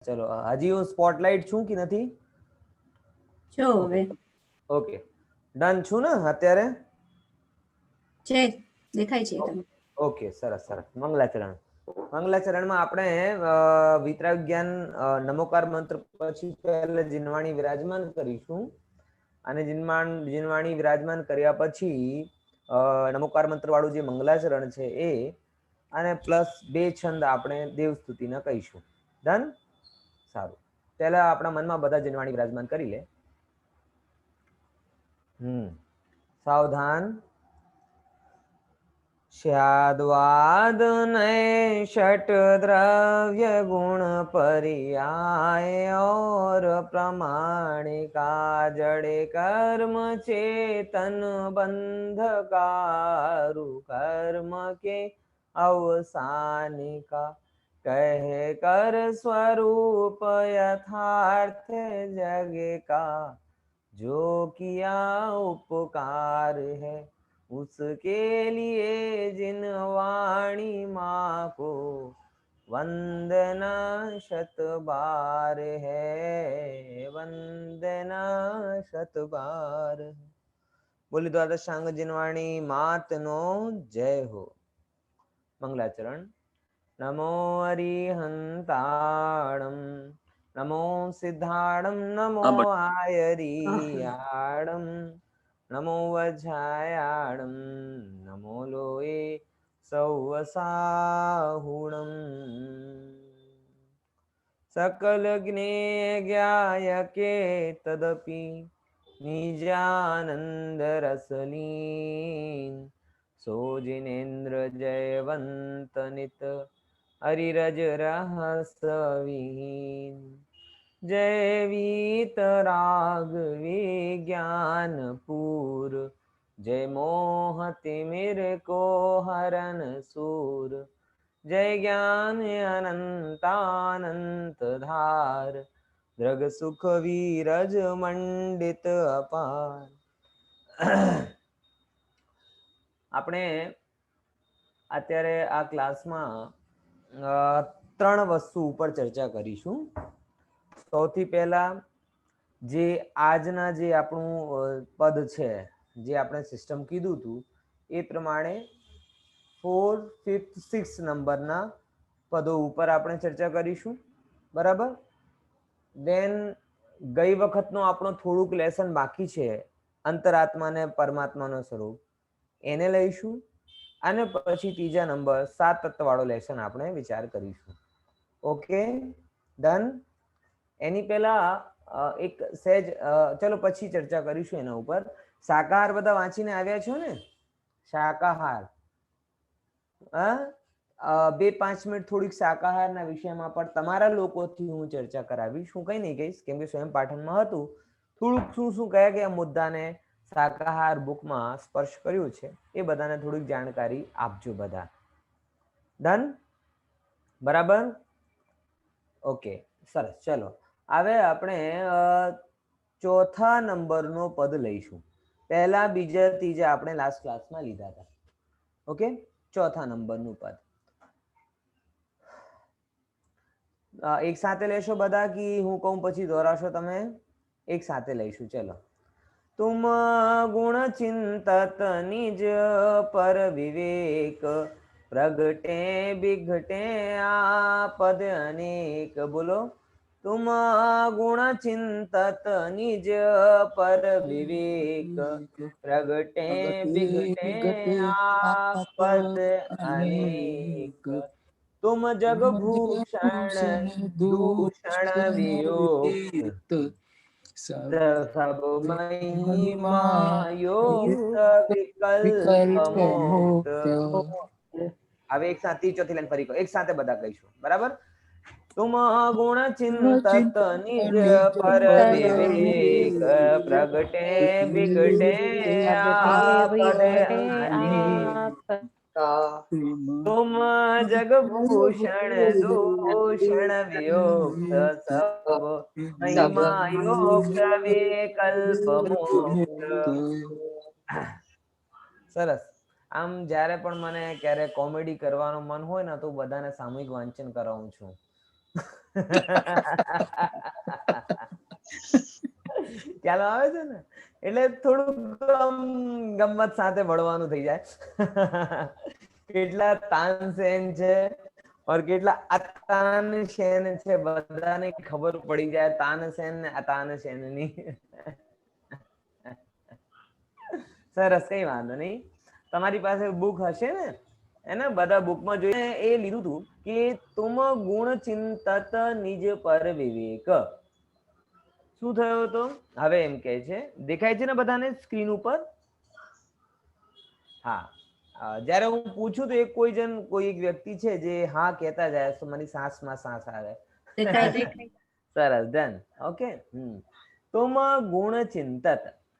ચલો હજી હું સ્પોટલાઇટ છું કે નથી? જો હવે ઓકે ડન છું ને અત્યારે? છે દેખાય છે તમે. ઓકે સરસ સરસ. મંગલાચરણમાં આપણે વિતરાગ જ્ઞાન નમોકાર મંત્ર પછી પહેલા જીનવાણી વિરાજમાન કરીશું અને જીનવાણી વિરાજમાન કર્યા પછી નમોકાર મંત્ર વાળું જે મંગલાચરણ છે એ અને પ્લસ 2 છંદ આપણે દેવસ્તુતિના કહીશું. ડન? સારું. પહેલા આપણા મનમાં બધા જીનવાણી વિરાજમાન કરી લે. સાવધાન. स्याद्वाद षट द्रव्य गुण पर्याय और प्रमाणिका जड़े कर्म चेतन बंधकारु कर्म के अवसानिका कह कर स्वरूप यथार्थ जग का जो किया उपकार है उसके लिए जिन वाणी माँ को वंदना शत बार है वंदना शत बार. बोली द्वादशांग जिनवाणी मात नो जय हो. मंगलाचरण. नमो अरिहंताणम नमो सिद्धाणम नमो आयरियाणम नमो वज्रायाणम नमो लोये सौवसाहुणम सकल ज्ञेय के तदपि निजानंद रसलीन सो जिनेन्द्र जयवंत नित हरिरज रहस्यविहीन जय वीतराग विज्ञानपूर जय मोहतिमिर को हरन सूर जय ज्ञान अनंतानंत धार द्रग सुख वीरज मंडित अपार. આપણે અત્યારે આ ક્લાસમાં 3 વસ્તુ ઉપર ચર્ચા કરીશું. સૌથી પહેલા જે આજના જે આપણું પદ છે જે આપણે સિસ્ટમ કીધું હતું એ પ્રમાણે 4, 5, 6 નંબરના પદો ઉપર આપણે ચર્ચા કરીશું. બરાબર? દેન ગઈ વખતનો આપણો થોડુંક લેસન બાકી છે અંતરાત્મા ને પરમાત્માનો સ્વરૂપ એને લઈશું અને પછી ત્રીજા નંબર 7 તત્વવાળો લેસન આપણે વિચાર કરીશું. Okay done? એની પહેલા એક સહેજ ચલો પછી ચર્ચા કરીશું એના ઉપર. શાકાહાર બધા વાંચીને આવ્યા છો ને? શાકાહાર 2-5 મિનિટ થોડીક શાકાહારના વિષયમાં પણ તમારા લોકોથી હું ચર્ચા કરાવીશ. હું કંઈ નહીં કહીશ કેમ કે સ્વયં પાઠનમાં હતું. થોડુંક શું કયા કયા મુદ્દાને શાકાહાર બુકમાં સ્પર્શ કર્યું છે એ બધાને થોડીક જાણકારી આપજો બધા. ડન? બરાબર? ઓકે સરસ. ચલો હવે આપણે ચોથા નંબરનો પદ લઈશું. પહેલા બીજા ત્રીજા આપણે લાસ્ટ ક્લાસમાં લીધા હતા. ઓકે ચોથા નંબરનું પદ એક સાથે લેશો બધા કે હું કહું પછી દોહરાશો તમે? એક સાથે લઈશું. ચલો. तुम गुण चिंतत निज पर विवेक प्रगटे बिघटे आपद अनेक. बोलो. तुम गुण चिंतत निज पर विवेक प्रगटे बिघटे आपद अनेक. तुम जग भूषण दूषण वियोग सब महिमा युक्त विकल्प मुक्त. હવે એક સાથે ચોથી લાઈન ફરી કહો. એક સાથે બધા કહીશું. બરાબર? तुम गुण चिंतत निज पर विवेक प्रगटे बिगटे आपद अनेक. तुम जग भूषण दूषण वियोग सब महिमा युक्त विकल्प मुक्त. સરસ. આમ જ્યારે પણ મને ક્યારે કોમેડી કરવાનું મન હોય ને તો બધાને સામૂહિક વાંચન કરાવું છું. ખ્યાલ આવે છે ને? એટલે થોડું ગમત સાથે ભણવાનું થઈ જાય. કેટલા તાનસેન છે और કેટલા અતાનસેન છે બધાને ખબર પડી જાય તાનસેન ને અતાનસેન ની. સરસ, કઈ વાંધો નહીં. તમારી પાસે બુક હશે ને, એને બધા બુકમાં જોઈને એ લીધું હતું કે તુમ ગુણ ચિંતત નિજ પર વિવેક. શું થયો હતો? હવે એમ કે છે, દેખાય છે ને બધાને સ્ક્રીન ઉપર? હા. જ્યારે હું પૂછું તો કોઈ એક વ્યક્તિ છે જે હા કહેતા જાય તો મને શ્વાસમાં શ્વાસ આવે. સરસ, ડન. ઓકે. તુમ ગુણ ચિંતત.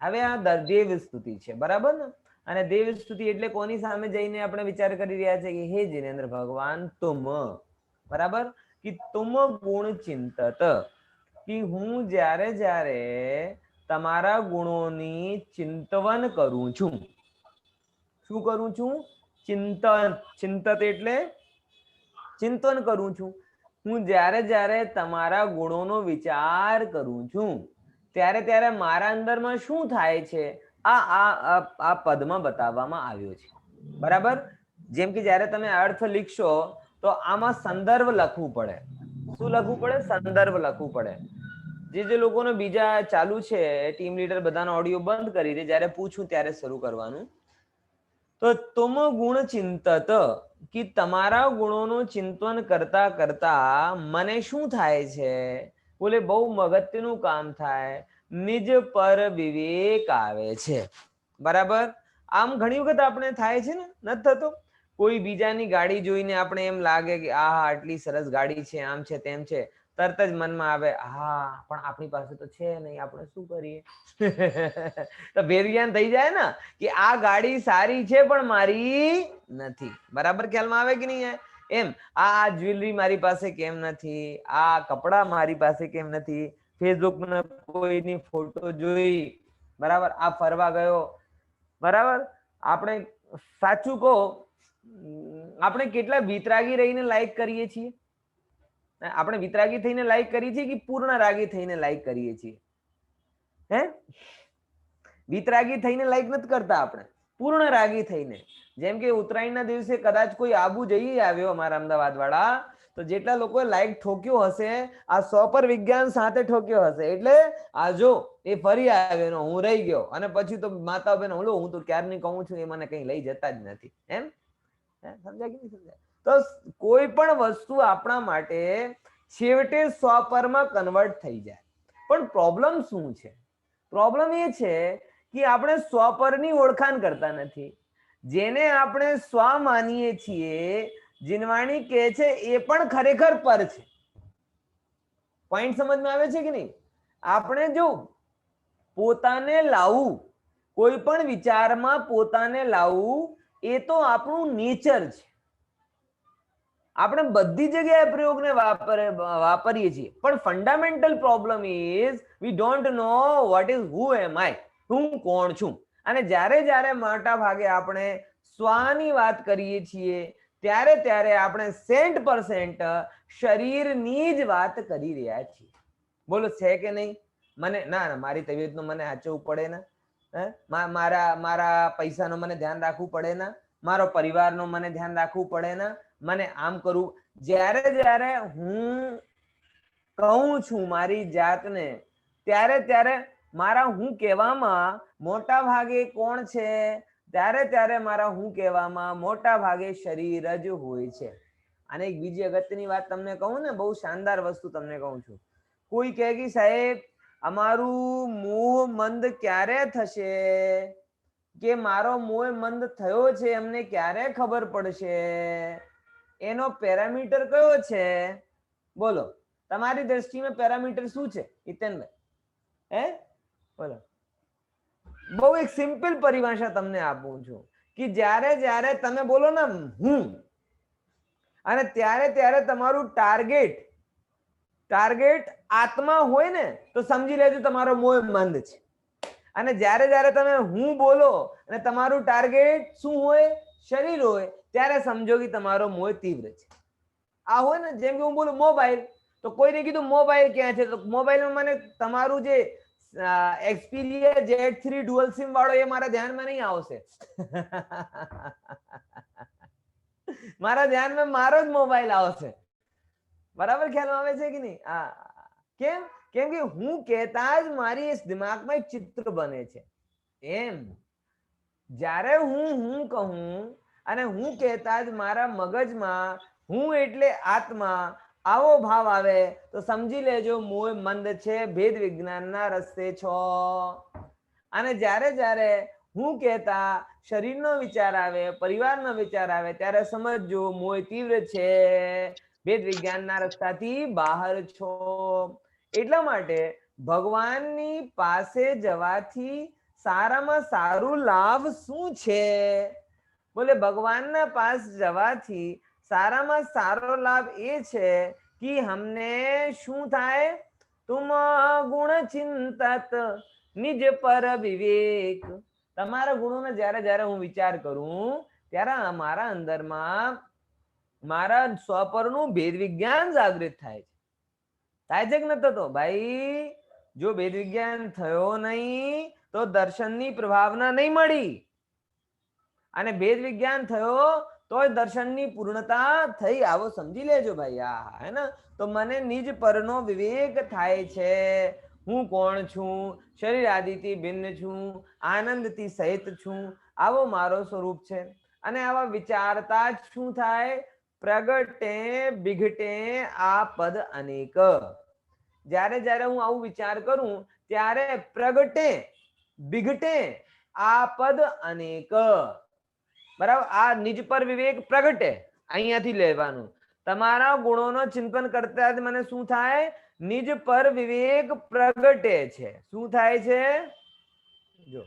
હવે આ દેવ સ્તુતિ છે, બરાબર ને? અને દેવ સ્તુતિ એટલે કોની સામે જઈને આપણે વિચાર કરી રહ્યા છે કે હે જીનેન્દ્ર ભગવાન તુમ, બરાબર, કે તુમ ગુણ ચિંતત, કે હું જ્યારે જ્યારે તમારા ગુણોની ચિંતવન કરું છું. શું કરું છું? ચિંતન. ચિંતત એટલે ચિંતન કરું છું. હું જ્યારે જ્યારે તમારા ગુણોનો વિચાર કરું છું ત્યારે ત્યારે મારા અંદરમાં શું થાય છે આ પદમાં બતાવવામાં આવ્યો છે, બરાબર? જેમ કે જ્યારે તમે અર્થ લીખશો તો આમાં સંદર્ભ લખવું પડે. શું લખવું પડે? સંદર્ભ લખવું પડે. જે લોકોને બીજા ચાલુ છે, ટીમ લીડર બધાનો ઓડિયો બંધ કરી દે, જ્યારે પૂછું ત્યારે શરૂ કરવાનું. તો તુમ ગુણ ચિંતત, કે તમારા ગુણોનું ચિંતન કરતા કરતા મને શું થાય છે? બોલે બહુ અગત્યનું કામ થાય, નિજ પર વિવેક આવે છે, બરાબર? આમ ઘણી વખત આપણે થાય છે ને, નથી થતો? કોઈ બીજાની ગાડી જોઈને આપણે એમ લાગે કે આ આટલી સરસ ગાડી છે, આમ છે તેમ છે, તરત જ મનમાં આવે હા પણ આપણી પાસે તો છે નહીં, આપણે શું કરીએ? તો ભેરિયાન થઈ જાય ને કે આ ગાડી સારી છે પણ મારી નથી. બરાબર ખ્યાલમાં આવે કે નહીં? એમ આ જ્વેલરી મારી પાસે કેમ નથી, આ કપડા મારી પાસે કેમ નથી, ફેસબુક પર કોઈની ફોટો જોઈ, બરાબર, આ ફરવા ગયો, બરાબર. આપણે સાચું કહો, આપણે કેટલા વિતરાગી રહીને લાઈક કરીએ છીએ? આપણે વિતરાગી થઈને લાઈક કરીએ છીએ કે પૂર્ણ રાગી થઈને લાઈક કરીએ છીએ? હે? વિતરાગી થઈને લાઈક નથી કરતા આપણે, પૂર્ણ રાગી થઈને. જેમ કે ઉત્તરાયણના દિવસે કદાચ કોઈ આબુ જઈ આવ્યો અમારા અમદાવાદ વાળા, તો જેટલા લોકોએ લાઈક ઠોક્યો હશે, આ 100 પર વિજ્ઞાન સાથે ઠોક્યો હશે. એટલે આ જો એ ફરી આવ્યો, હું રહી ગયો, અને પછી તો માતા બેન હું તો ક્યારની કહું છું, એ મને કઈ લઈ જતા જ નથી. એમ સમજાય કે નહીં સમજાય? તો કોઈ પણ વસ્તુ આપણા માટે છેવટે 100 પરમાં કન્વર્ટ થઈ જાય. પણ પ્રોબ્લેમ શું છે? પ્રોબ્લેમ એ છે કે આપણે સ્વપરની ઓળખાણ કરતા નથી. જેને આપણે સ્વ માનીએ છીએ, જીનવાણી કહે છે એ પણ ખરેખર પર છે. પોઈન્ટ સમજમાં આવે છે કે નહીં? આપણે જો પોતાને લાવવું, કોઈ પણ વિચારમાં પોતાને લાવવું, એ તો આપણું નેચર છે. આપણે બધી જગ્યાએ પ્રયોગને વાપરીએ છીએ, પણ fundamental problem is we don't know what is who am I, હું કોણ છું. અને જ્યારે જ્યારે મોટા ભાગે આપણે સ્વાની વાત કરીએ છીએ ત્યારે ત્યારે આપણે 100% શરીરની જ વાત કરી રહ્યા છીએ. બોલો છે કે નહીં? મને ના મારી તબિયતનું મને સાચવવું પડે ને, મારા પૈસાનું મને ધ્યાન રાખવું પડે ને, મારો પરિવારનું મને ધ્યાન રાખવું પડે ને, મને આમ કરવું. જ્યારે જ્યારે હું કહું છું મારી જાતને, ત્યારે ત્યારે મારા હું કહેવામાં મોટા ભાગે કોણ છે? ત્યારે ત્યારે મારા હું કહેવામાં મોટા ભાગે શરીર જ હોય છે. અને એક બીજી અગત્યની વાત તમને કહું ને, બહુ શાનદાર વસ્તુ તમને કહું છું. કોઈ કહે કે સાહેબ અમારું મોહ મંદ ક્યારે થશે, કે મારો મોહ મંદ થયો છે એમને ક્યારે ખબર પડશે, એનો પેરામીટર કયો છે? બોલો, તમારી દ્રષ્ટિમાં પેરામીટર શું છે હિતેનભાઈ? બોલો. બહુ એક સિમ્પલ પરિભાષા તમને આપું છું કે જ્યારે જ્યારે તમે બોલો ને હું, અને ત્યારે ત્યારે તમારું ટાર્ગેટ આત્મા હોય ને, તો સમજી લેજો તમારો મોહ મંદ છે. અને જ્યારે જ્યારે તમે હું બોલો અને તમારું ટાર્ગેટ શું હોય? શરીર હોય, ત્યારે સમજો કે તમારો મોહ તીવ્ર છે. આ હોય ને, જેમ કે હું બોલું મોબાઈલ, તો તો કોઈને કીધું મોબાઈલ ક્યાં છે, તો મોબાઈલમાં મને તમારું જે એક્સપીરિયા Z3 ડ્યુઅલ સિમ વાળો એ મારા ધ્યાનમાં નહીં આવશે. મારા ધ્યાનમાં મારો જ મોબાઈલ આવશે. બરાબર ખ્યાલ આવે છે કે નહીં? કેમ? કેમ કે હું કહેતા જ મારી દિમાગમાં એક ચિત્ર બને છે. એમ જ્યારે હું કહું અને હું કહેતા જ મારા મગજમાં હું એટલે આત્મા આવો ભાવ આવે તો સમજી લેજો મોહ મંદ છે, ભેદ વિજ્ઞાનના રસ્તે છો. અને જ્યારે જ્યારે હું કહેતા શરીરનો વિચાર આવે, પરિવારનો વિચાર આવે, ત્યારે સમજજો મોહ તીવ્ર છે, ભેદ વિજ્ઞાનના રસ્તાથી બહાર છો. એટલા માટે ભગવાનની પાસે જવાથી સારામાં સારું લાભ શું છે? બોલે ભગવાનના પાસ જવાથી સારામાં સારો લાભ એ છે કે હમને શું થાય? તુમ ગુણ ચિંતત નિજ પર વિવેક. તમારા ગુણોને જ્યારે જ્યારે હું વિચાર કરું ત્યારે મારા અંદરમાં મારા સ્વપરનું ભેદ વિજ્ઞાન જાગૃત થાય છે. થાય છે કે નતો? તો ભાઈ જો ભેદ વિજ્ઞાન થયો નહીં તો દર્શનની પ્રભાવના નહીં મળી, અને ભેદ વિજ્ઞાન થયો તો દર્શનની પૂર્ણતા થઈ. આવો સમજી લેજો ભાઈ. હે ને? તો મને નિજ પરનો વિવેક થાય છે. હું કોણ છું? શરીર આદિથી ભિન્ન છું, આનંદથી સહિત છું. આવો મારો સ્વરૂપ છે. અને આવા વિચારતા જ શું થાય? પ્રગટે બિઘટે આ પદ અનેક. જ્યારે જ્યારે હું આવું વિચાર કરું ત્યારે પ્રગટે બિઘટે આ પદ અનેક. બરાબર? આ નિજ પર વિવેક પ્રગટે અહીંયાથી લેવાનું. તમારા ગુણોનો ચિંતન કરતા જ મને શું થાય? નિજ પર વિવેક પ્રગટે છે. શું થાય છે? જો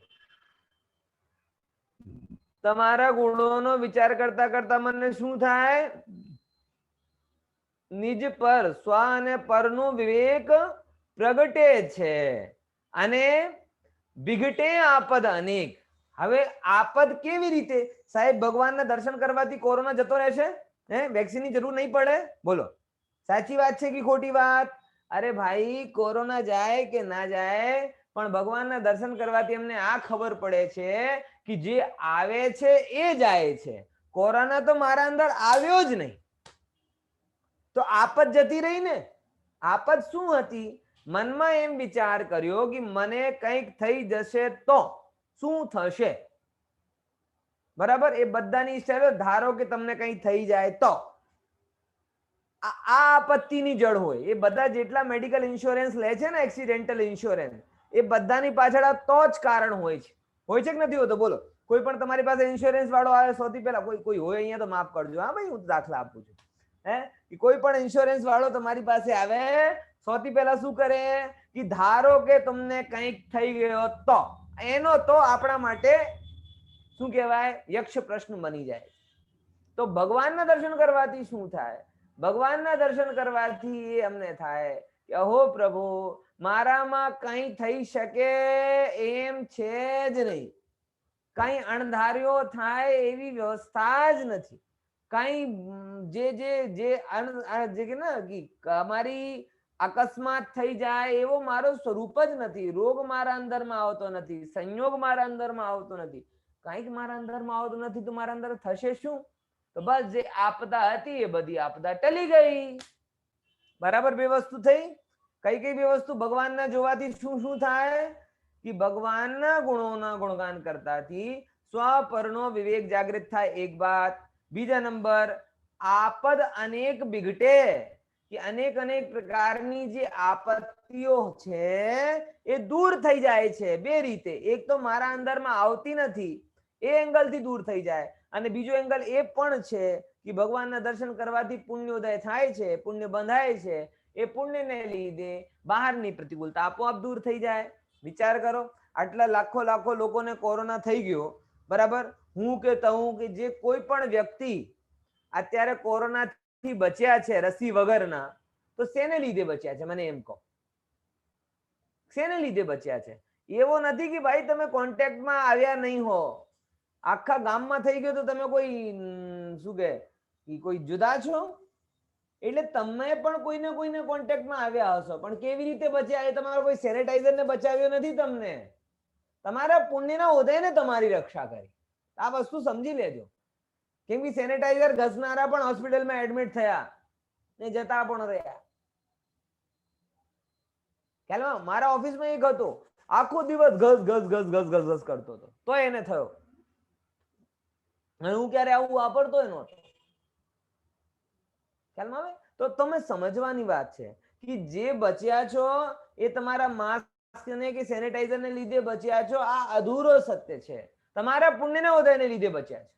તમારા ગુણોનો વિચાર કરતા કરતા મને શું થાય? નિજ પર સ્વ અને પરનું વિવેક પ્રગટે છે. અને વિઘટે આપદ અનેક. હવે આપદ કેવી રીતે? સાહેબ ભગવાનના દર્શન કરવાથી કોરોના જતો રહેશે? વેક્સિનની જરૂર નહીં પડે? બોલો સાચી વાત છે કે ખોટી વાત? અરે ભાઈ કોરોના જાય કે ના જાય પણ ભગવાનના દર્શન કરવાથી અમને આ ખબર પડે છે કે જે આવે છે એ જાય છે. કોરોના તો મારા અંદર આવ્યો જ નહીં, તો આપદ જતી રહી ને. આપદ શું હતી? મનમાં એમ વિચાર કર્યો કે મને કંઈક થઈ જશે તો શું થશે. બરાબર? એ બધાની સ્ટાઇલ. ધારો કે તમને કંઈ થઈ જાય તો આ આપત્તિની જડ હોય. એ બધા જેટલા મેડિકલ ઇન્સ્યોરન્સ લે છે ને, એક્સિડેન્ટલ ઇન્સ્યોરન્સ, એ બધાની પાછળ આ તો જ કારણ હોય છે. હોય છે કે નથી હોતો? બોલો. કોઈ પણ તમારી પાસે ઇન્સ્યોરન્સ વાળો આવે સૌથી પહેલા કોઈ હોય અહીંયા તો માફ કરજો. હા ભાઈ, હું દાખલા આપું છું. કોઈ પણ ઇન્સ્યોરન્સ વાળો તમારી પાસે આવે સૌથી પહેલા શું કરે કે ધારો કે તમને કંઈક થઈ ગયો તો એનો તો આપણા માટે શું કહેવાય? યક્ષ પ્રશ્ન બની જાય. તો ભગવાનના દર્શન કરવાથી શું થાય? ભગવાનના દર્શન કરવાથી અમને થાય કે અહો પ્રભુ, મારામાં કંઈ થઈ શકે એમ છે જ નહીં. કંઈ અણધાર્યો થાય એવી વ્યવસ્થા જ નથી. કંઈ જે અમારી અકસ્માત થઈ જાય એવો મારો સ્વરૂપ જ નથી. રોગ મારા અંદરમાં આવતો નથી, સંયોગ મારા અંદરમાં આવતો નથી, કંઈક મારા અંદરમાં આવતું નથી. તો મારા અંદર થશે શું? તો બસ જે આપદા હતી એ બધી આપદા ટલી ગઈ. બરાબર? બે વસ્તુ થઈ. કઈ કઈ બે વસ્તુ? ભગવાનના જોવાથી શું શું થાય? કે ભગવાનના ગુણોના ગુણગાન કરતાથી સ્વપરનો વિવેક જાગૃત થાય. એક વાત. બીજા નંબર, આપદ અનેક બિઘટે, કે અનેક અનેક પ્રકારની જે આપત્તિઓ છે એ દૂર થઈ જાય છે. બે રીતે. એક તો મારા અંદરમાં આવતી નથી એ એંગલથી દૂર થઈ જાય, અને બીજો એંગલ એ પણ છે કે ભગવાનના દર્શન કરવાથી પુણ્યોદય થાય છે, પુણ્ય બંધાય છે. એ પુણ્યને લીધે બહારની પ્રતિકૂળતા આપોઆપ દૂર થઈ જાય. વિચાર કરો, આટલા લાખો લાખો લોકોને કોરોના થઈ ગયો, બરાબર? હું કે કહું કે જે કોઈ પણ વ્યક્તિ અત્યારે કોરોનાથી બચ્યા છે રસી વગરના, તો શેને લીધે બચ્યા છે? મને એમ કહો, શેને લીધે બચ્યા છે? એવો નથી કે ભાઈ તમે કોન્ટેક્ટમાં આવ્યા નહીં હો, આખા ગામમાં થઈ ગયો તો તમે કોઈ શું કે કોઈ જુદા છો? એટલે તમે પણ કોઈને કોઈને કોન્ટેક્ટમાં આવ્યા હશો, પણ કેવી રીતે બચ્યા? એ તમારો કોઈ સેનેટાઈઝર ને બચાવ્યો નથી તમને, તમારા પુણ્યના ઉદયને તમારી રક્ષા કરી. આ વસ્તુ સમજી લેજો. કેમ કે સેનેટાઈઝર ઘસનારા પણ હોસ્પિટલમાં એડમિટ થયા ને જતા પણ રહ્યા. ખ્યાલ? મારા ઓફિસમાં એક હતો, આખો દિવસ ઘસ ઘસ ઘસ ઘસ ઘસ ઘસ કરતો હતો, તો એને થયો. હું ક્યારે આવું વાપરતો નહોતો. ખ્યાલમાં આવે? તો તમે સમજવાની વાત છે કે જે બચ્યા છો એ તમારા માસ્ક ને કે સેનેટાઈઝર ને લીધે બચ્યા છો. આ અધૂરો સત્ય છે. તમારા પુણ્યના ઉદયને લીધે બચ્યા છે.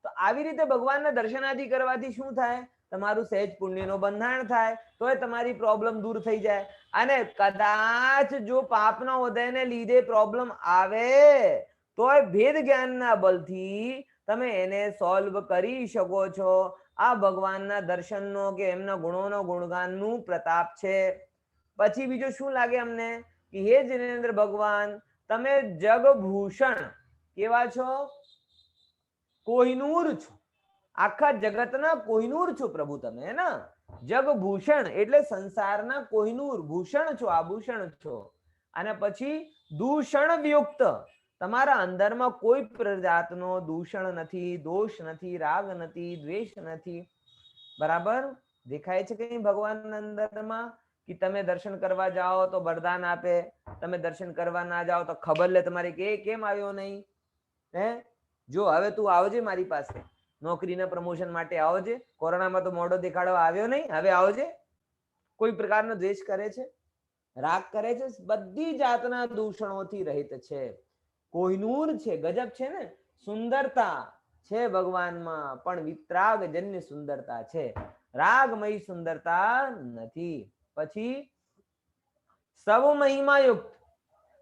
તો આવી રીતે ભગવાનના દર્શન આદિ કરવાથી શું થાય? તમારું સહેજ પુણ્યનો બંધારણ થાય, તોય તમારી પ્રોબ્લેમ દૂર થઈ જાય. અને કદાચ જો પાપના ઉદયને લીધે પ્રોબ્લેમ આવે તોય ભેદ જ્ઞાનના બલથી તમે એને સોલ્વ કરી શકો છો. આ ભગવાનના દર્શનનો કે એમના ગુણોનો ગુણગાનનું પ્રતાપ છે. પછી બીજું શું લાગે અમને કે હે જિનેન્દ્ર ભગવાન, તમે જગભૂષણ કેવા છો? કોહિનૂર છો. આખા જગતના કોહિનૂર છો પ્રભુ તમે, હે ને? જગભૂષણ એટલે સંસારના કોહિનૂર, ભૂષણ છો, આભૂષણ છો. અને પછી દૂષણ વિયુક્ત, તમારા અંદરમાં કોઈ પ્રજાતનો દૂષણ નથી, દોષ નથી, રાગ નથી, દ્વેષ નથી. બરાબર દેખાય છે કે ભગવાનના અંદરમાં? કે તમે દર્શન કરવા જાઓ તો વરદાન આપે, તમે દર્શન કરવા ના જાઓ તો ખબર લે તમારી કે કેમ આવ્યો નહીં. હે જો હવે તું આવજે મારી પાસે, નોકરીના પ્રમોશન માટે આવજે. કોરોનામાં તો મોઢો દેખાડવા આવ્યો નહીં, હવે આવજે. કોઈ પ્રકારનો દ્વેષ કરે છે, રાગ કરે છે, બધી જાતના દૂષણોથી રહિત છે. કોહિનૂર છે, ગજબ છે ને. સુંદરતા છે ભગવાનમાં, પણ વિતરાગજન્ય સુંદરતા છે, રાગમય સુંદરતા નથી. પછી સવ મહિમાયુક્ત,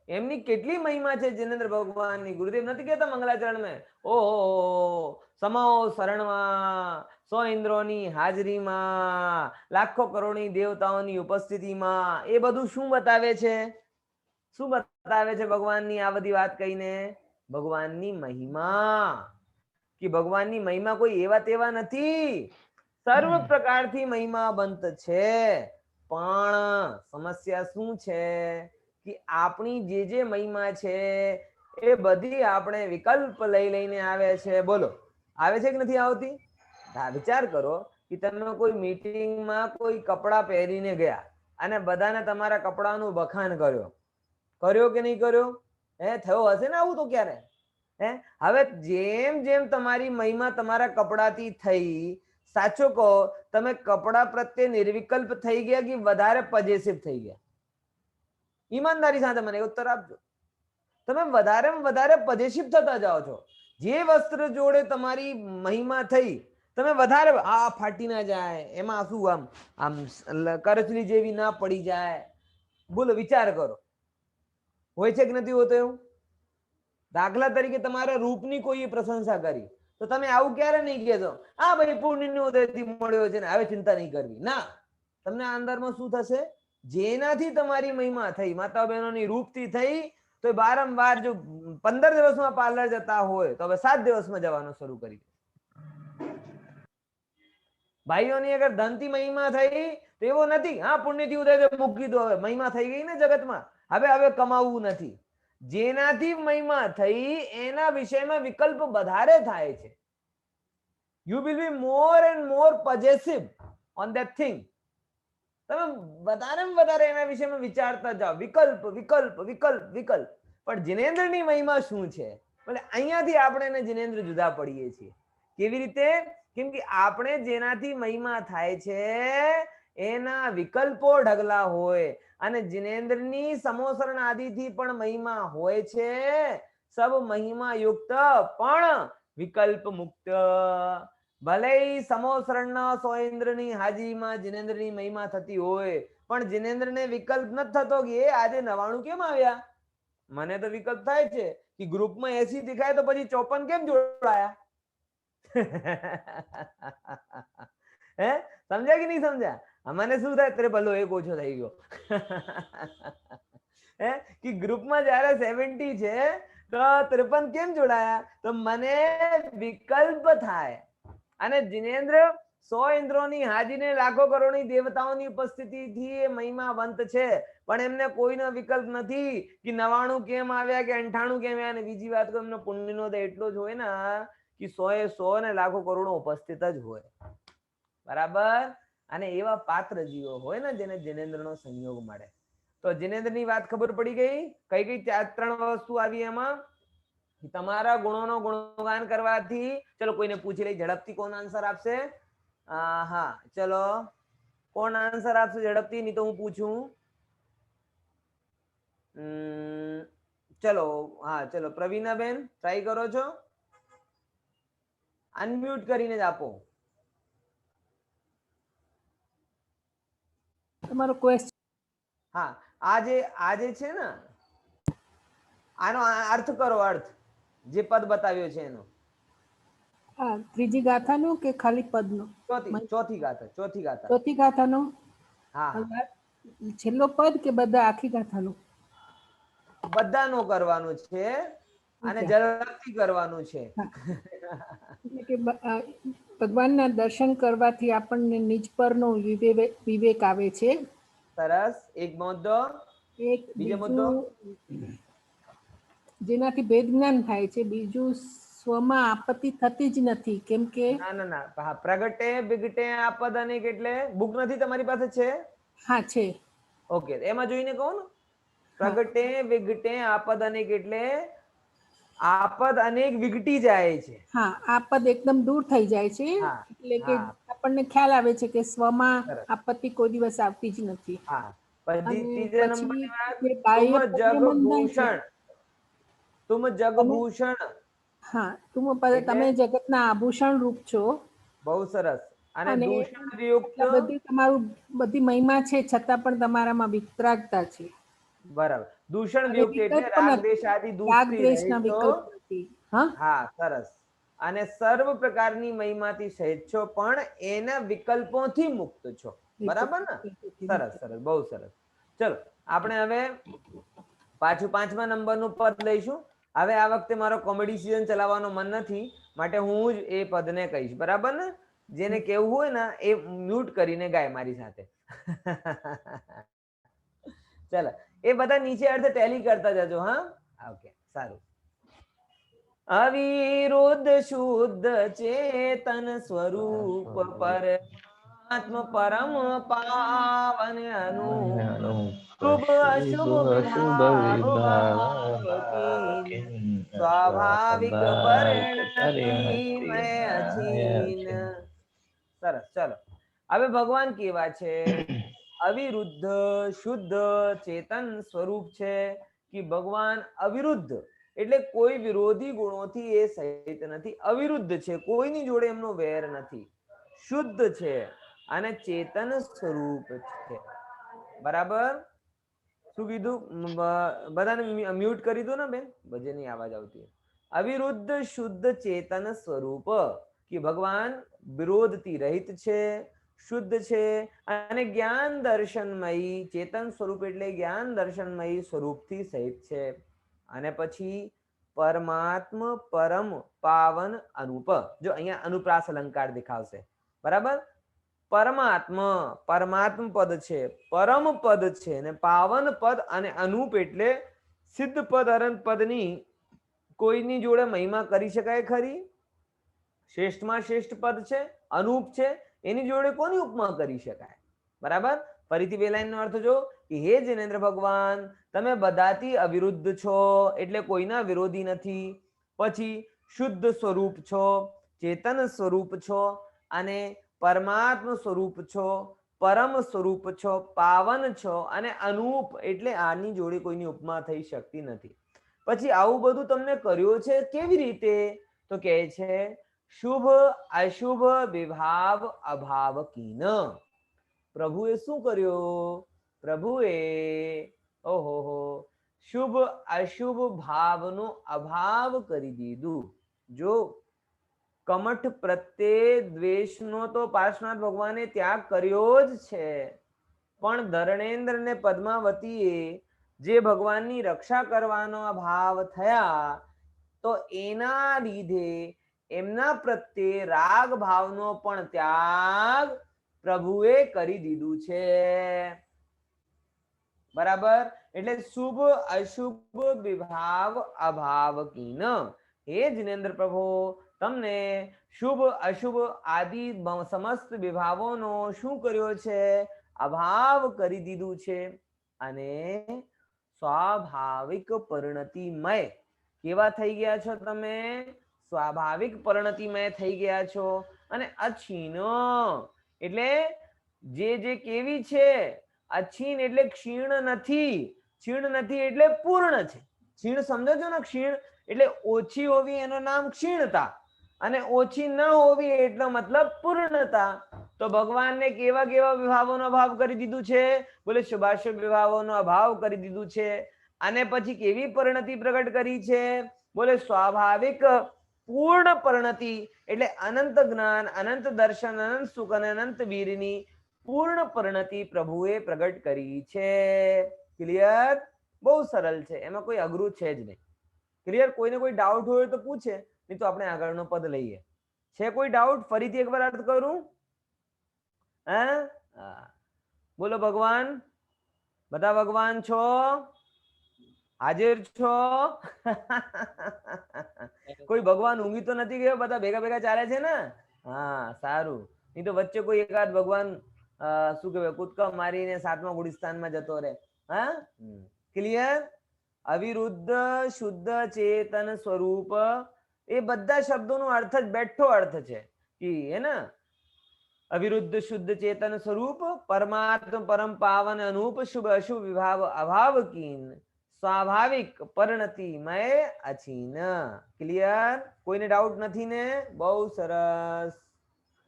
એમની કેટલી મહિમા છે જિનેન્દ્ર ભગવાનની. ગુરુદેવ નથી કહેતા મંગલાચરણ में, ઓહો સમો શરણમાં, 100 ઇન્દ્રોની હાજરીમાં, લાખો કરોડની દેવતાઓની ઉપસ્થિતિમાં. એ બધું શું બતાવે છે? શું બતાવે છે ભગવાનની આ બધી વાત કહીને? ભગવાનની મહિમા. કે ભગવાનની મહિમા કોઈ એવા તેવા નથી, સર્વ પ્રકારથી મહિમાબંત છે. પણ સમસ્યા શું છે કે આપણી જે મહિમા છે એ બધી આપણે વિકલ્પ લઈ લઈને આવે છે. બોલો, આવે છે કે નથી આવતી? વિચાર કરો કે તમે કોઈ મીટિંગમાં કોઈ કપડા પહેરીને ગયા અને બધાને તમારા કપડાનું બખાન કર્યો કે નહીં કર્યો? થયો હશે ને આવું તો ક્યારે? હવે જેમ જેમ તમારી મહિમા તમારા કપડાથી થઈ, સાચું કહો, તમે કપડા પ્રત્યે નિર્વિકલ્પ થઈ ગયા કે વધારે પોઝેસિવ થઈ ગયા? ઈમાનદારી સાથે મને ઉત્તર આપજો. તમે વધારે પોઝેસિવ થતા જાઓ છો. જે વસ્ત્ર જોડે તમારી મહિમા થઈ, તમે વધારે આ ફાટી ના જાય, એમાં શું આમ આમ કરચલી જેવી ના પડી જાય. બોલો, વિચાર કરો, હોય છે કે નથી હોતો એવું? દાખલા તરીકે તમારા રૂપની કોઈએ પ્રશંસા કરી તો તમે આવું ક્યારે નહીં કહેશો, હા ભાઈ પુણ્યનો ઉદયથી મળ્યો છે ને હવે ચિંતા નહીં કરવી. ના, તમને અંદરમાં શું થશે? જેનાથી તમારી મહિમા થઈ, માતા બહેનોની રૂપથી થઈ, તો વારંવાર જો 15 દિવસમાં પાર્લર જતા હોય તો હવે 7 દિવસમાં જવાનું શરૂ કરી. ભાઈઓની અગર ધનથી મહિમા થઈ તો એવો નથી હા પુણ્યથી ઉદય મૂકી દો, હવે મહિમા થઈ ગઈ ને જગતમાં, હવે કમાવવું નથી. જેનાથી મહિમા થઈ એના વિષયમાં વિકલ્પ વધારે થાય છે. You will be more and more possessive on that thing. તમે વધારે એના વિષયમાં વિચારતા જાઓ, વિકલ્પ વિકલ્પ વિકલ્પ વિકલ્પ. પણ જિનેન્દ્રની મહિમા શું છે? એટલે અહીંયાથી આપણે એને જિનેન્દ્ર જુદા પડીએ છીએ. કેવી રીતે? કેમ કે આપણે જેનાથી મહિમા થાય છે એના વિકલ્પો ઢગલા હોય, અને જિનેન્દ્રની સમોસરણ આદિથી પણ મહિમા હોય છે. સબ મહિમા યુક્ત પણ વિકલ્પ મુક્ત. ભલે સમોસરણના 100 ઇન્દ્રની હાજરીમાં જિનેન્દ્રની મહિમા થતી હોય, પણ જિનેન્દ્રને વિકલ્પ નથી થતો કે એ આજે 99 કેમ આવ્યા? મને તો વિકલ્પ થાય છે કે ગ્રુપમાં 80 દેખાય તો પછી 54 કેમ જોડાયા? સમજ્યા કે નહીં સમજ્યા? મને શું થાય, તેરે ભલો એક ઓછો થઈ ગયો. કે ગ્રુપમાં જયારે 70 છે તો 53 કેમ જોડાયા? તો મને વિકલ્પ થાય. અને જિનેન્દ્ર 100 ઇન્દ્રોની હાજીને લાખો કરોડની દેવતાઓની ઉપસ્થિતિથી એ મહિમાવંત છે, પણ એમને કોઈનો વિકલ્પ નથી કે 99 કેમ આવ્યા કે 98 કેમ આવ્યા. અને બીજી વાત એમનો પુણ્યનો તો એટલો જ હોય ને કે 100 ને લાખો કરોડો ઉપસ્થિત જ હોય. બરાબર. અને એવા પાત્ર જીવો હોય ને જેને જિનેન્દ્રનો સંયોગ મળે. તો જિનેન્દ્રની વાત ખબર પડી ગઈ. કઈ કઈ 3 વસ્તુ આવી એમાં? તમારા ગુણોનો ગુણગાન કરવાથી. ચલો કોઈને પૂછી લઈ ઝડપથી, કોણ આન્સર આપશે? હા ચલો કોણ આન્સર આપશે ઝડપથી? નહીં તો હું પૂછું. ચલો હા ચલો પ્રવીણાબેન ટ્રાય કરો છો? અનમ્યુટ કરીને જ આપો. તમારો ક્વેશ્ચન. હા આજે છે ને આનો અર્થ કરો. અર્થ જે પદ બતાવ્યો છે એનો. હા, ત્રીજી ગાથાનો કે ખાલી પદનો? ચોથી ગાથા. ચોથી ગાથાનો. હા છેલ્લો પદ કે બધા આખી ગાથાનો? બધાનો કરવાનું છે અને ઝડપથી કરવાનું છે. એટલે કે ભગવાનના દર્શન કરવાથી આપણને નિજ પરનો વિવેક આવે છે. સરસ. એક મુદ્દો. એક બીજો મુદ્દો. બીજું જેનાથી ભેદ જ્ઞાન થાય છે. બીજું સ્વમાં આપત્તિ થતી જ નથી, કેમ કે ના પ્રગટે બિગટે આપદ અનેક. એટલે બુક નથી તમારી પાસે? છે. હા છે. ઓકે, એમાં જોઈને કહો ને. હા. પ્રગટે વિગટે આપદ અનેક એટલે આપદ અનેક વિગટી જાય છે. હા, આપદ એકદમ દૂર થઈ જાય છે. હા એટલે કે હા આપણને ખ્યાલ આવે છે કે સ્વમાં સરસ. આપત્તિ કોઈ દિવસ આવતી જ નથી. હા પછી અને ત્રીજા પછી નંબરની વાત. જે તુમ બાહ્ય પદને બંધાય છે. જગભૂષણ. તુમ જગભૂષણ. હા, એટલે તમે જગતના આભૂષણ રૂપ છો. બહુ સરસ. અને દૂષણ યુક્ત. આટલા બધી મહિમા છે, છતાં પણ તમારામાં વિતરાગતા છે. બરાબર. દૂષણ અને યુક્ત એટલે વિકલ્પ રાગ નથી. દ્વેષ આદિ રાગ દૂષથી દ્વેષના રહિત. વિકલ્પ નથી. હા સરસ. અને સર્વ પ્રકારની મહિમાથી સહિત છો, પણ એના વિકલ્પોથી મુક્ત છો. બરાબર ને? સરસ સરસ, બહુ સરસ. ચલો આપણે હવે પાછું 5મા નંબરનું પદ લઈશું. હવે આ વખતે મારો કોમેડી સીઝન ચલાવવાનો મન નથી, માટે હું જ એ પદને કહીશ. બરાબર ને? જેને કેવું હોય ને એ મ્યુટ કરીને ગાય મારી સાથે. ચલો એ બધા નીચે અર્થ ટેલી કરતા જજો. હા ઓકે સારું. અવિરુદ્ધ શુદ્ધ ચેતન સ્વરૂપ પરમાત્મ પરમ પાવન અનુપ શુભ અશુભ વિભાવ સ્વાભાવિક પરિણતિ મેં અછીન. સરસ. ચલો હવે ભગવાન કેવા છે? અવિરુદ્ધ શુદ્ધ ચેતન સ્વરૂપ છે. કે ભગવાન અવિરુદ્ધ એટલે કોઈ વિરોધી ગુણોથી એ સહિત નથી. અવિરુદ્ધ છે, કોઈની જોડે એમનો વેર નથી. શુદ્ધ છે અને ચેતન સ્વરૂપ છે. બરાબર. શું કીધું? બધાને મ્યુટ કરી દો ને બેન, ભજનની અવાજ આવતી. અવિરુદ્ધ શુદ્ધ ચેતન સ્વરૂપ કે ભગવાન વિરોધથી રહિત છે, શુદ્ધ છે અને જ્ઞાન દર્શનમય. ચેતન સ્વરૂપ એટલે જ્ઞાન દર્શનમય સ્વરૂપથી સહિત છે. અને પછી પરમાત્મ પરમ પાવન અનુપ. જો અહીંયા અનુપ્રાસ અલંકાર દેખાવશે. બરાબર. પરમાત્મ પદ છે, પરમ પદ છે, ને પાવન પદ અને અનુપ એટલે સિદ્ધ પદ અનંત પદની કોઈની જોડે મહિમા કરી શકાય ખરી? શ્રેષ્ઠમાં શ્રેષ્ઠ પદ છે, અનુપ છે, એની જોડે કોની ઉપમા કરી શકાય? બરાબર. ફરીથી બે લાઈનનો અર્થ જો કે હે જિનેન્દ્ર ભગવાન, તમે બધાથી અવિરુદ્ધ છો એટલે કોઈના વિરોધી નથી. પછી શુદ્ધ સ્વરૂપ છો, ચેતન સ્વરૂપ છો અને પરમાત્મ સ્વરૂપ છો, પરમ સ્વરૂપ છો, પાવન છો અને અનુપ એટલે આની જોડે કોઈની ઉપમા થઈ શકતી નથી. પછી આવું બધું તમને કર્યું છે કેવી રીતે? તો કહે છે શુભ અશુભ વિભાવ અભાવ કીન. પ્રભુએ શું કર્યું? પ્રભુએ ઓહો શુભ અશુભ ભાવનો અભાવ કરી દીધું. જો કમઠ પ્રત્યે દ્વેષનો તો પાર્શ્વનાથ ભગવાને ત્યાગ કર્યો જ છે, પણ ધર્ણેન્દ્ર ને પદ્માવતીએ જે ભગવાનની રક્ષા કરવાનો ભાવ થયા, તો એના લીધે એમના પ્રત્યે રાગ ભાવનો પણ ત્યાગ પ્રભુએ કરી દીધું છે. બરાબર. એટલે શુભ અશુભ વિભાવ અભાવ કીન, હે જિનેન્દ્ર પ્રભુ તમને શુભ અશુભ આદિ સમસ્ત વિભાવોનો શું કર્યો છે? અભાવ કરી દીધું છે. અને સ્વાભાવિક પરિણતિમય કેવા થઈ ગયા છો તમે? સ્વાભાવિક પરિણતિમય થઈ ગયા છો. અને અછીન એટલે જે કેવી છે? અછીન એટલે ક્ષીણ નથી. ક્ષીણ નથી એટલે પૂર્ણ છે. ક્ષીણ સમજો છો ને? ક્ષીણ એટલે ઓછી હોવી એનું નામ ક્ષીણતા, અને ઓછી ન હોવી એટલો મતલબ પૂર્ણતા. તો ભગવાનને કેવા કેવા વિભાવોનો અભાવ કરી દીધું છે? બોલે શુભાશુભ વિભાવોનો અભાવ કરી દીધું છે. અને પછી કેવી પરિણતિ પ્રગટ કરી છે? બોલે સ્વાભાવિક પૂર્ણ પરિણતિ, એટલે અનંત જ્ઞાન, અનંત દર્શન, અનંત સુખ અને અનંત વીરની પૂર્ણ પરિણતિ પ્રભુએ પ્રગટ કરી છે. ક્લિયર? બહુ સરળ છે, એમાં કોઈ અઘરું છે જ નહીં. ક્લિયર? કોઈને કોઈ ડાઉટ હોય તો પૂછે, નહીં તો આપણે આગળનો પદ લઈએ. છે કોઈ ડાઉટ? ફરીથી એકવાર અર્થ કરું. હા, બોલો ભગવાન. બધા ભગવાન છો? હાજર છો? કોઈ ભગવાન ઊંઘી તો નથી ગયો? બધા ભેગા ભેગા ચાલે છે ને? હા, સારું. નહીં તો વચ્ચે કોઈ એકાદ ભગવાન શું કહેવાય કૂદકા મારીને 7મા ગુડિસ્તાનમાં જતો રહે. હા, ક્લિયર? અવિરુદ્ધ શુદ્ધ ચેતન સ્વરૂપ, એ બધા શબ્દોનો અર્થ જ બેઠો અર્થ છે કે હે ને, અવિરુદ્ધ શુદ્ધ ચેતન સ્વરૂપ પરમાત્મ પરમ પાવન અનુપ શુભ અશુભ વિભાવ અભાવ કીન સ્વાભાવિક પરિણતિમય અછીન. ક્લિયર? કોઈને ડાઉટ નથી ને? બહુ સરસ.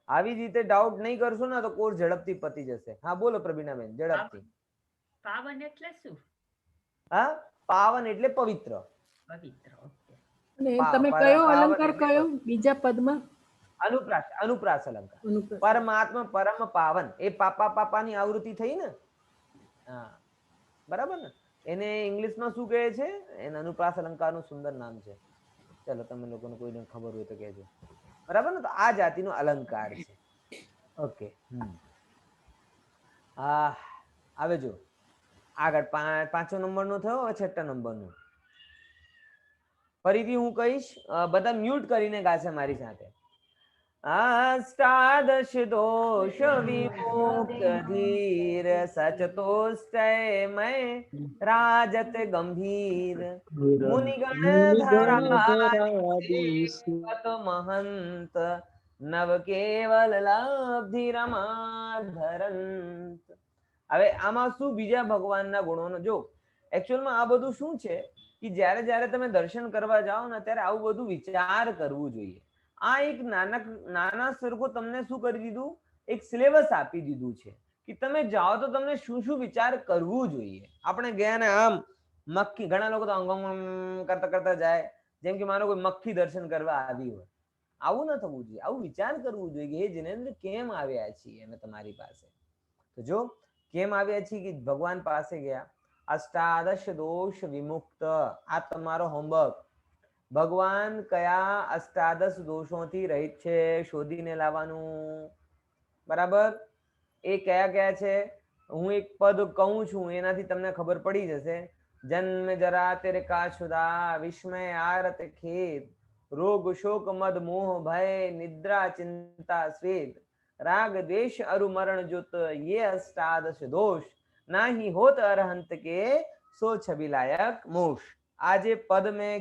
આવી જ રીતે ડાઉટ નહીં કરશો ને તો કોર્સ ઝડપથી પતી જશે. હા બોલો પ્રવીણાબેન, ઝડપથી. પાવન એટલે શું? હા, પાવન એટલે પવિત્ર. પવિત્ર. ઓકે. અને તમે કયો અલંકાર કયો બીજા પદમાં? અનુપ્રાસ. અનુપ્રાસ અલંકાર. અનુપ્રાસ. પરમાત્મા પરમ પાવન, એ પાપાની આવૃત્તિ થઈ ને? હા, બરાબર ને? એને ઇંગ્લિશમાં શું કહે છે? એને અનુપ્રાસ અલંકારનું સુંદર નામ છે. ચલો તમે લોકોને કોઈને ખબર હોય તો કહેજો. બરાબર ને? તો આ જાતિનો અલંકાર છે. ઓકે. હવે જો આગળ 5મો નંબરનો થયો. હવે 6ઠ્ઠા નંબરનો. ફરીથી હું કહીશ, બધા મ્યુટ કરીને ગાશે મારી સાથે. અષ્ટાદશ દોષ વિમુક્ત ધીર સચતોષ્ટયમય રાજત ગંભીર મુનિગણ ધરાત મહંત નવ કેવલ લબ્ધિ રમાધરંત. હવે આમાં શું બીજા ભગવાનના ગુણોનો જો એકચ્યુઅલમાં આ બધું શું છે કે જ્યારે તમે દર્શન કરવા જાઓ ને ત્યારે આવું બધું વિચાર કરવું જોઈએ. આ એક નાના સ્વરૂપો તમને શું કરી દીધું? એક સિલેબસ આપી દીધું છે કે તમે જાઓ તો તમને શું શું વિચાર કરવું જોઈએ. આપણે ગયા ને આમ મક્ખી, ઘણા લોકો તો અંગમ કરતા કરતા જાય, જેમ કે માનો કોઈ મક્ખી દર્શન કરવા આવી હોય. આવું ન થવું જોઈએ. આવું વિચાર કરવું જોઈએ કે હે જિનેન્દ્ર કેમ આવ્યા છીએ અમે તમારી પાસે. તો જો કેમ આવ્યા છીએ કે ભગવાન પાસે ગયા. અષ્ટાદશ દોષ વિમુક્ત, આ તમારો હોમવર્ક. ભગવાન કયા અષ્ટાદશ દોષોથી રહિત છે શોધીને લાવવાનું. બરાબર? એ કયા કયા છે? હું એક પદ કહું છું, એનાથી તમને ખબર પડી જશે. જન્મ જરા તેરે કાશુદા વિસ્મય આરત ખેદ રોગ શોક મદ મોહ ભય નિદ્રા ચિંતા સ્વેદ રાગ દ્વેષ અરુ મરણ જુત ये अष्टादश दोष नाही होत अरहंत के સો છબી લાયક મોક્ષ. આ જે પદ મેં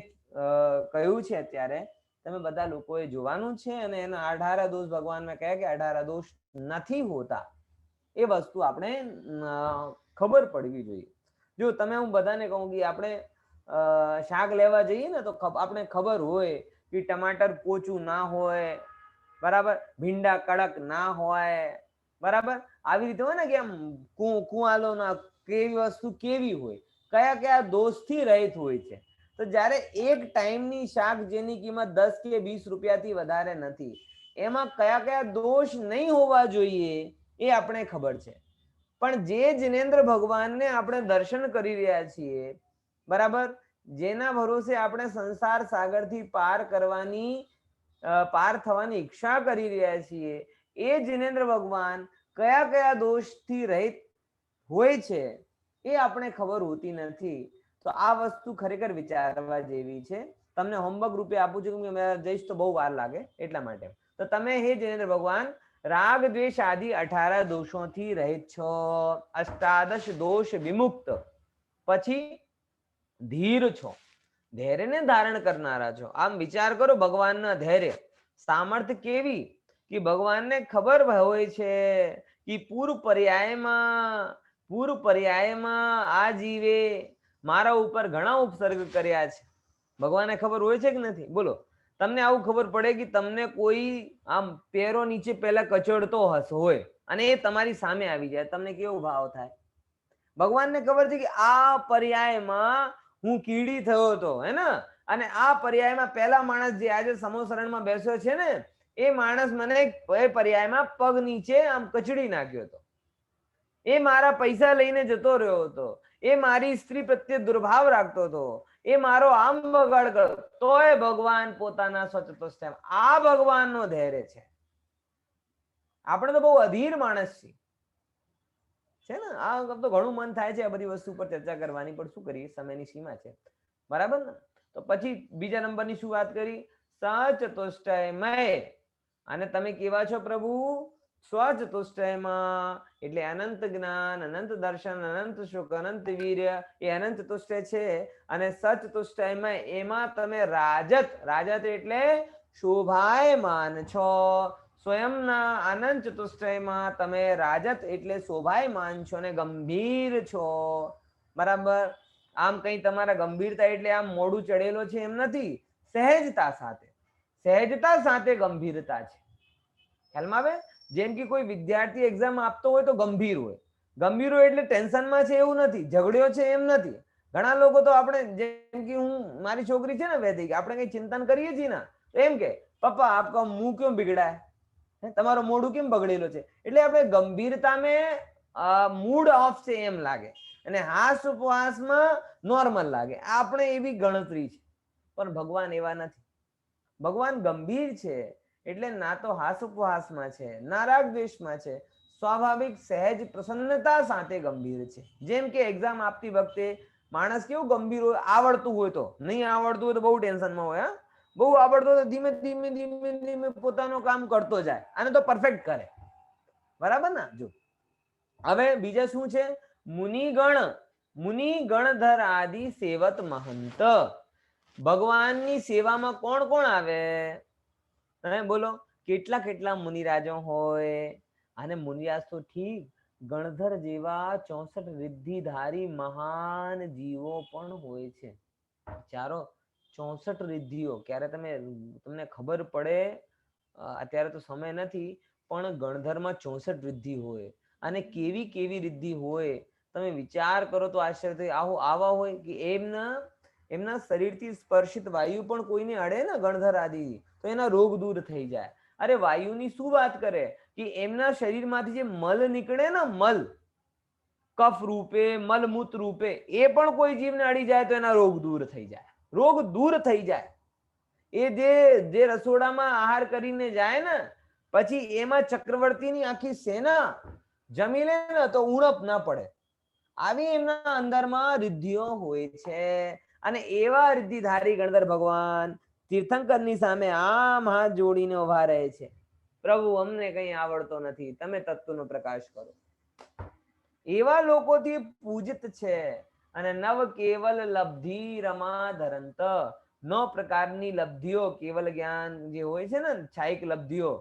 કહ્યું છે અત્યારે તમે બધા લોકોએ જોવાનું છે, અને એના 18 દોષ ભગવાનમાં કહે કે 18 દોષ નથી હોતા. એ વસ્તુ આપણે ખબર પડવી જોઈએ. જો તમે હું બધાને કહું કે આપણે શાક લેવા જઈએ ને તો આપણે ખબર હોય કે ટમાટર પોચું ના હોય, બરાબર, ભીંડા કડક ના હોય, બરાબર, આવી રીતે હોય ને કે આમ કુવાલો ના કેવી વસ્તુ કેવી હોય, કયા કયા દોષથી રહિત હોય છે. તો જ્યારે એક ટાઈમની શાક જેની કિંમત 10 કે 20 રૂપિયાથી વધારે નથી, એમાં કયા કયા દોષ નહીં હોવા જોઈએ એ આપણે ખબર છે. પણ જે જિનેન્દ્ર ભગવાનને આપણે દર્શન કરી રહ્યા છીએ, બરાબર, જેના ભરોસે આપણે સંસાર સાગરથી પાર કરવાની પાર થવાની ઈચ્છા કરી રહ્યા છીએ એ જિનેન્દ્ર ભગવાન કયા કયા દોષથી રહિત હોય છે એ આપણે ખબર હોતી નથી. તો આ વસ્તુ ખરેખર વિચારવા જેવી છે. તમને હોમવર્ક રૂપે આપું છું કે મેં જઈશ તો બહુ વાર લાગે એટલા માટે. તો તમે હે જિનેન્દ્ર ભગવાન રાગ દ્વેષ આદિ 18 દોષોથી રહિત છો, અષ્ટાદશ દોષ વિમુક્ત, પછી ધીર છો, ધૈર્યને ધારણ કરનારા છો. આમ વિચાર કરો ભગવાનના ધૈર્ય સામર્થ્ય કેવી કે ભગવાનને ખબર હોય છે કે પૂર્વ પર્યાયમાં આ જીવે મારા ઉપર ઘણા ઉપસર્ગ કર્યા છે. ભગવાનને ખબર હોય છે કે નથી? બોલો. તમને આવું ખબર પડે કે તમને કોઈ આમ પેરો નીચે પહેલા કચડતો હોય અને એ તમારી સામે આવી જાય, તમને કેવો ભાવ થાય? ભગવાનને ખબર છે કે આ પર્યાયમાં હું કીડી થયો હતો, હે ને, અને આ પર્યાયમાં પહેલા માણસ જે આજે સમોસરણમાં બેસ્યો છે ને એ માણસ મને એ પર્યાયમાં પગ નીચે આમ કચડી નાખ્યો હતો, એ મારા પૈસા લઈને જતો રહ્યો હતો, એ મારી સ્ત્રી પ્રત્યે દુર્ભાવ રાખતો હતો, એ મારો આમ બગાડ કરતો, તોય ભગવાન પોતાના સ્વચતુષ્ટય. આ ભગવાનનો ધૈર્ય છે. આપણે તો બહુ અધીર માણસ છીએ છે ને. આ તો ઘણું મન થાય છે આ બધી વસ્તુ પર ચર્ચા કરવાની, પણ શું કરીએ, સમયની સીમા છે, બરાબર ને. તો પછી બીજા નંબરની શું વાત કરી? સચતુષ્ટયમય. અને તમે કેવા છો પ્રભુ? સ્વચતુષ્ટયમાં, એટલે અનંત જ્ઞાન, અનંત દર્શન, અનંત સુખ, અનંત વીર્ય, એ અનંત ચતુષ્ટય છે. અને સચતુષ્ટયમય એમાં તમે રાજત, રાજત એટલે શોભાયમાન છો. સ્વયંના આનંદ ચતુષ્ટયમાં તમે રાજત એટલે શોભાયમાન છો ને ગંભીર છો, બરાબર. આમ કઈ તમારા ગંભીરતા એટલે આમ મોઢું ચડેલો છે એમ નથી, સહેજતા સાથે, સહેજતા સાથે ગંભીરતા છે. ખ્યાલમાં આવે? જેમ કે કોઈ વિદ્યાર્થી એક્ઝામ આપતો હોય તો ગંભીર હોય, ગંભીર હોય એટલે ટેન્શનમાં છે એવું નથી, ઝઘડ્યો છે એમ નથી. ઘણા લોકો તો આપણે, જેમ કે હું, મારી છોકરી છે ને વૈદિક, આપણે કઈ ચિંતન કરીએ છીએ ને તો એમ કે પપ્પા આપકા મુંહ ક્यों बिगड़ा है, તમારો મોઢું કેમ બગડેલો છે? એટલે આપણે ગંભીરતા મેં મૂડ ઓફ છે એમ લાગે, અને હાસ ઉપવાસમાં નોર્મલ લાગે. આપણે એવી ગણતરી છે, પણ ભગવાન એવા નથી. ભગવાન ગંભીર છે એટલે ના તો હાસ ઉપવાસમાં છે, ના રાગ દ્વેષમાં છે, સ્વાભાવિક સહેજ પ્રસન્નતા સાથે ગંભીર છે. જેમ કે એક્ઝામ આપતી વખતે માણસ કેવું ગંભીર હોય, આવડતું હોય તો, નહીં આવડતું હોય તો બહુ ટેન્શનમાં હોય. હા, બહુ આવડતું હોય તો ધીમે ધીમે ધીમે ધીમે પોતાનું કામ કરતો જાય, અને તો પરફેક્ટ કરે, બરાબર ને. જો હવે બીજા શું છે? મુનિગણ, મુનિગણધર આદિ સેવત મહંત. ભગવાનની સેવામાં કોણ કોણ આવે? બોલો. કેટલા કેટલા મુનિરાજો હોય. અને મુનિરાજ તો ઠીક, ગણધર જેવા 64 રિદ્ધિધારી મહાન જીવો પણ હોય છે. ચારો 64 રિદ્ધિઓ. ક્યારે તમને ખબર પડે, અત્યારે તો સમય નથી, પણ ગણધરમાં 64 રિદ્ધિ હોય. અને કેવી કેવી રિદ્ધિ હોય તમે વિચાર કરો તો આશ્ચર્ય થાય. આવા હોય કે એમના શરીરથી સ્પર્શિત વાયુ પણ કોઈને અડે ને ગણધર આદિ, તો એના રોગ દૂર થઈ જાય. અરે વાયુની શું વાત કરે કે એમના શરીરમાંથી જે મલ નીકળે ને, મલ, કફ રૂપે, મલમૂત્ર રૂપે, એ પણ કોઈ જીવને અડી જાય તો એના રોગ દૂર થઈ જાય, રોગ દૂર થઈ જાય. એ જે રસોડામાં આહાર કરીને જાય ને, પછી એમાં ચક્રવર્તીની આખી સેના જમી લે ને તો ઉણપ ના પડે. આવી એમના અંદરમાં રિદ્ધિઓ હોય છે. અને એવા રિદ્ધિધારી ગણધર ભગવાન તીર્થંકરની સામે આમ હાથ જોડીને ઉભા રહે છે, પ્રભુ અમને કઈ આવડતો નથી, તમે તત્વનો પ્રકાશ કરો. એવા લોકોથી પૂજિત છે. અને નવ કેવલ લબ્ધિ રમા ધરંત. 9 પ્રકારની લબ્ધિઓ, કેવલ જ્ઞાન જે હોય છે ને, છાયક લબ્ધિઓ,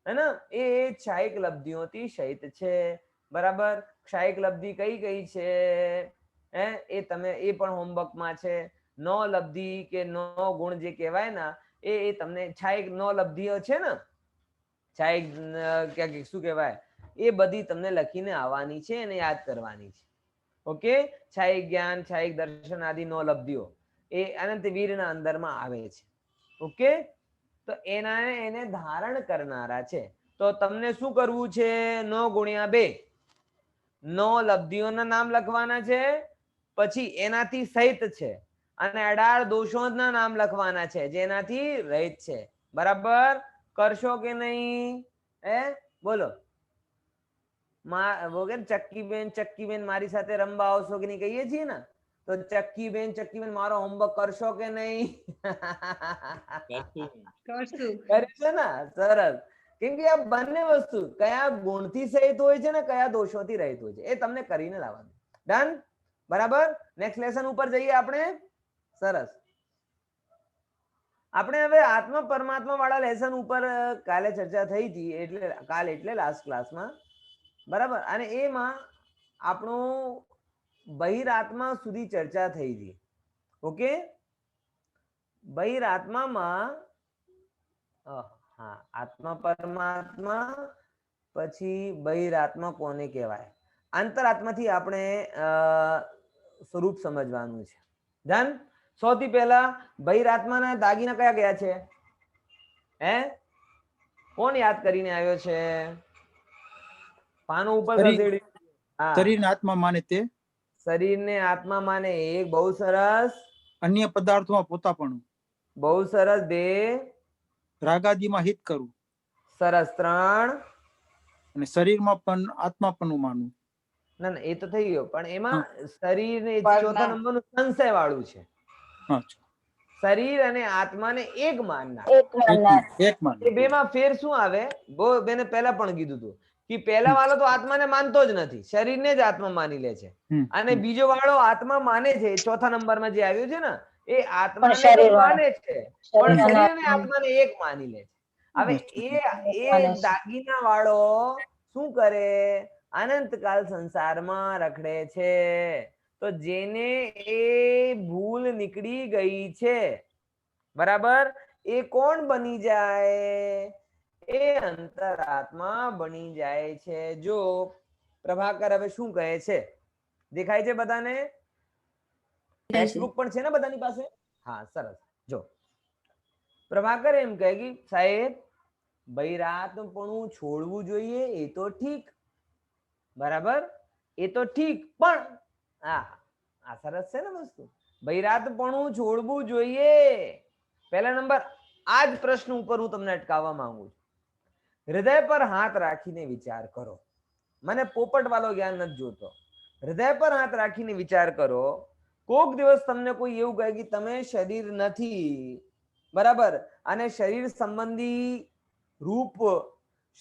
હે ને, એ છાયક લબ્ધિઓથી સહિત છે, બરાબર. ક્ષાયક લબ્ધિ કઈ કઈ છે એ પણ હોમવર્કમાં છે. 9 લબ્ધિ કે 9 ગુણ જે કહેવાય ને, એ તમને છાયક 9 લબ્ધિઓ છે ને, છાયક શું કહેવાય, એ બધી તમને લખીને આવવાની છે અને યાદ કરવાની છે. ઓકે. છાયક જ્ઞાન, છાયક દર્શન આદિ 9 લબ્ધિઓ એ અનંત વીરના અંદરમાં આવે છે. ઓકે. તો એને ધારણ કરનારા છે. તો તમને શું કરવું છે? 9 ગુણ્યા 2, 9 લબ્ધિઓના નામ લખવાના છે, પછી એનાથી સહિત છે, અને 18 દોષોના નામ લખવાના છે જેનાથી રહિત છે. બરાબર કરશો કે નહીં? બોલો. ચક્કીબેન મારી સાથે રમવા આવશો કે નહીં કહીએ છીએ ને, તો ચક્કીબેન મારો હોમવર્ક કરશો કે નહીં? કરશું. કરશો ને? સરસ. કેમ કે આ બંને વસ્તુ કયા ગુણથી સહિત હોય છે ને કયા દોષોથી રહિત હોય છે એ તમને કરીને લાવવાનું. ડન? બરાબર. નેક્સ્ટ લેસન ઉપર જઈએ આપણે. સરસ. આપણે હવે આત્મા પરમાત્મા વાળા લેસન ઉપર કાલે ચર્ચા થઈ હતી, એટલે લાસ્ટ ક્લાસમાં, બરાબર. અને એમાં આપણું બહિરાત્મા સુધી ચર્ચા થઈ હતી. ઓકે. બહિરાત્મામાં આત્મા પરમાત્મા, પછી બહિરાત્મા કોને કહેવાય, અંતરાત્માથી આપણે સ્વરૂપ સમજવાનું છે. ધન. સૌથી પહેલા બહિરાત્માના દાગીના કયા કયા છે? કોણ યાદ કરીને આવ્યો છે? પાનો ઉપર ખસેડી. શરીરને આત્મા માને તે. શરીરને આત્મા માને એક. બહુ સરસ. અન્ય પદાર્થોમાં પોતાપણું. બહુ સરસ. 2. રાગાદીમાં હિત કરવું. સરસ. 3. અને શરીરમાં પણ આત્માપણું માનવું. ના ના એ તો થઈ ગયો, પણ એમાં શરીરને ચોથા નંબરનું સંશય વાળું છે. શરીર અને આત્માને એક માનનાર. એક માન. એ બેમાં ફેર શું આવે? બેને પહેલા પણ કીધું હતું કે પહેલા વાળો તો આત્માને માનતો જ નથી, શરીરને જ આત્મા માની લે છે. અને બીજો વાળો આત્મા માને છે, ચોથા નંબરમાં જે આવ્યું છે ને, એ આત્માને માને છે પણ શરીર અને આત્માને એક માની લે છે. હવે એ દાગીના વાળો શું કરે? અનંતકાલ સંસારમાં રખડે છે. તો જેને એ ભૂલ નીકળી ગઈ છે, બરાબર, એ કોણ બની જાય? એ અંતરાત્મા બની જાય છે. જો પ્રભાકર હવે શું કહે છે દેખાય છે બધાને? ટેક્સ્ટબુક પણ છે ને બધાની પાસે? હા, સરસ. જો પ્રભાકર એમ કહે કે સાહેબ બૈરાતપણું છોડવું જોઈએ, એ તો ઠીક, બરાબર, એ તો ઠીક, પણ આ સરસ છે ને વસ્તુ, બૈરાતપણું છોડવું જોઈએ. પહેલા નંબર આ જ પ્રશ્ન ઉપર હું તમને અટકાવવા માંગુ છું. હૃદય પર હાથ રાખીને વિચાર કરો. મને પોપટ વાળો જ્ઞાન નથી જોતો. હૃદય પર હાથ રાખીને વિચાર કરો. કોક દિવસ તમને કોઈ એવું કહે કે તમે શરીર નથી, બરાબર, અને શરીર સંબંધી રૂપ,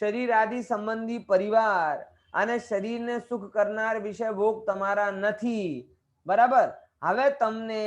શરીર આદિ સંબંધી પરિવાર અને શરીરને સુખ કરનાર વિષય ભોગ તમારા નથી, બરાબર. હવે તમને